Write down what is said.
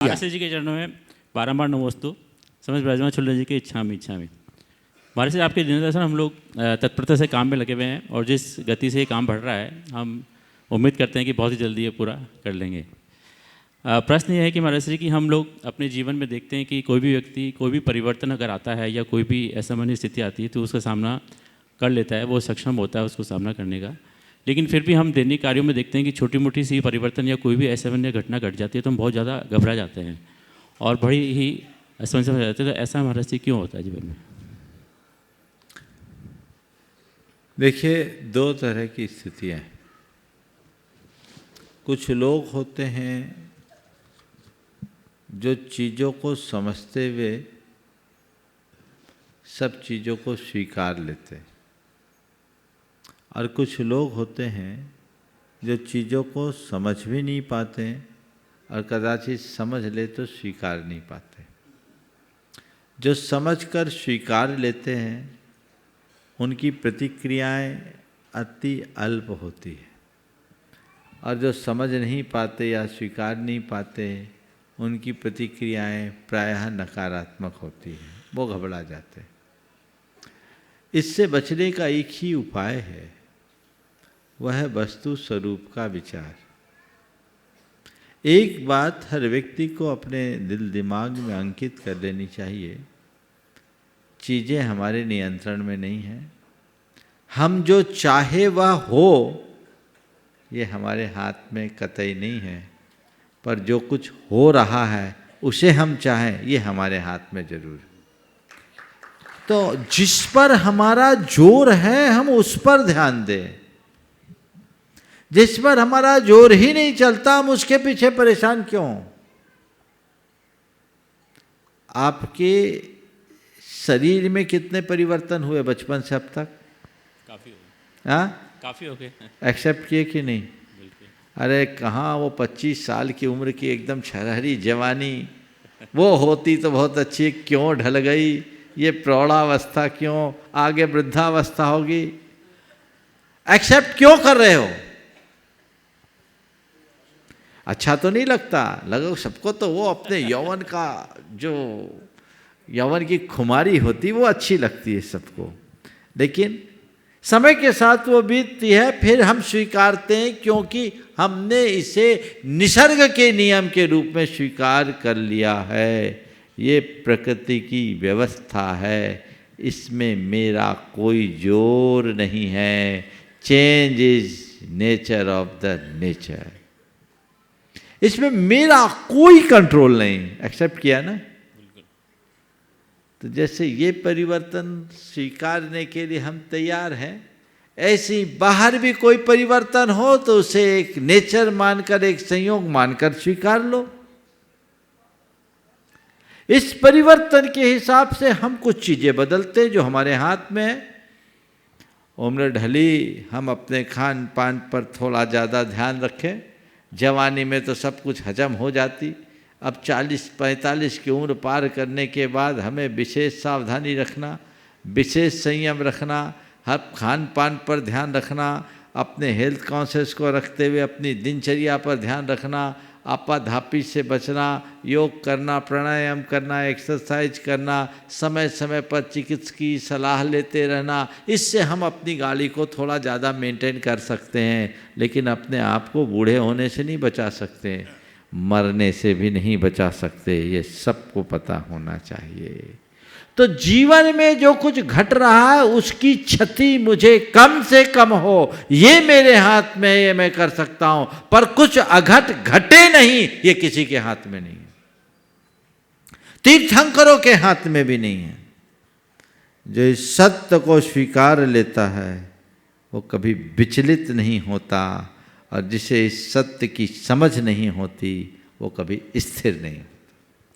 महाराज जी के चरणों में बारंबार नमोस्तु समझ विराजमान चुल्ले जी की इच्छा में महाराज जी आपके निर्देशन हम लोग तत्परता से काम में लगे हुए हैं और जिस गति से ये काम बढ़ रहा है हम उम्मीद करते हैं कि बहुत ही जल्दी ये पूरा कर लेंगे। प्रश्न ये है कि महाराज जी कि हम लोग अपने जीवन में देखते हैं कि कोई भी व्यक्ति कोई भी परिवर्तन अगर आता है या कोई भी असामान्य स्थिति आती है तो उसका सामना कर लेता है, वो सक्षम होता है उसको सामना करने का। लेकिन फिर भी हम दैनिक कार्यों में देखते हैं कि छोटी मोटी सी परिवर्तन या कोई भी असामान्य घटना घट जाती है तो हम बहुत ज़्यादा घबरा जाते हैं और बड़ी ही असमंजस हो जाते हैं। तो ऐसा महाराज जी क्यों होता है जीवन में? देखिए, दो तरह की स्थितियाँ हैं। कुछ लोग होते हैं जो चीज़ों को समझते हुए सब चीज़ों को स्वीकार लेते हैं, और कुछ लोग होते हैं जो चीज़ों को समझ भी नहीं पाते और कदाचित समझ ले तो स्वीकार नहीं पाते। जो समझकर स्वीकार लेते हैं उनकी प्रतिक्रियाएं अति अल्प होती है, और जो समझ नहीं पाते या स्वीकार नहीं पाते उनकी प्रतिक्रियाएं प्रायः नकारात्मक होती हैं, वो घबरा जाते हैं। इससे बचने का एक ही उपाय है, वह है वस्तु स्वरूप का विचार। एक बात हर व्यक्ति को अपने दिल दिमाग में अंकित कर लेनी चाहिए, चीज़ें हमारे नियंत्रण में नहीं हैं। हम जो चाहे वह हो ये हमारे हाथ में कतई नहीं है, पर जो कुछ हो रहा है उसे हम चाहें ये हमारे हाथ में जरूर है। तो जिस पर हमारा जोर है हम उस पर ध्यान दें, जिस पर हमारा जोर ही नहीं चलता हम उसके पीछे परेशान क्यों? आपके शरीर में कितने परिवर्तन हुए बचपन से अब तक? काफ़ी हो गए। हाँ, काफ़ी हो गए। एक्सेप्ट किए कि नहीं? अरे कहाँ, वो 25 साल की उम्र की एकदम छरहरी जवानी वो होती तो बहुत अच्छी, क्यों ढल गई? ये प्रौढ़ावस्था क्यों? आगे वृद्धावस्था होगी। एक्सेप्ट क्यों कर रहे हो? अच्छा तो नहीं लगता? लगो सबको तो वो अपने यौवन का जो यौवन की खुमारी होती वो अच्छी लगती है सबको, लेकिन समय के साथ वो बीतती है, फिर हम स्वीकारते हैं क्योंकि हमने इसे निसर्ग के नियम के रूप में स्वीकार कर लिया है। ये प्रकृति की व्यवस्था है, इसमें मेरा कोई जोर नहीं है। Change is nature of the nature, इसमें मेरा कोई कंट्रोल नहीं। एक्सेप्ट किया ना? तो जैसे ये परिवर्तन स्वीकारने के लिए हम तैयार हैं, ऐसे ही बाहर भी कोई परिवर्तन हो तो उसे एक नेचर मानकर, एक संयोग मानकर स्वीकार लो। इस परिवर्तन के हिसाब से हम कुछ चीजें बदलते जो हमारे हाथ में है। उम्र ढली, हम अपने खान पान पर थोड़ा ज़्यादा ध्यान रखें। जवानी में तो सब कुछ हजम हो जाती, अब 40-45 की उम्र पार करने के बाद हमें विशेष सावधानी रखना, विशेष संयम रखना, हर खान पान पर ध्यान रखना, अपने हेल्थ कॉन्शियस को रखते हुए अपनी दिनचर्या पर ध्यान रखना, आपाधापी से बचना, योग करना, प्राणायाम करना, एक्सरसाइज करना, समय समय पर चिकित्सक की सलाह लेते रहना। इससे हम अपनी गाड़ी को थोड़ा ज़्यादा मेंटेन कर सकते हैं, लेकिन अपने आप को बूढ़े होने से नहीं बचा सकते, मरने से भी नहीं बचा सकते, ये सबको पता होना चाहिए। तो जीवन में जो कुछ घट रहा है उसकी क्षति मुझे कम से कम हो, ये मेरे हाथ में, ये मैं कर सकता हूं, पर कुछ अघट घटे नहीं ये किसी के हाथ में नहीं है, तीर्थंकरों के हाथ में भी नहीं है। जो इस सत्य को स्वीकार लेता है वो कभी विचलित नहीं होता, और जिसे इस सत्य की समझ नहीं होती वो कभी स्थिर नहीं होता।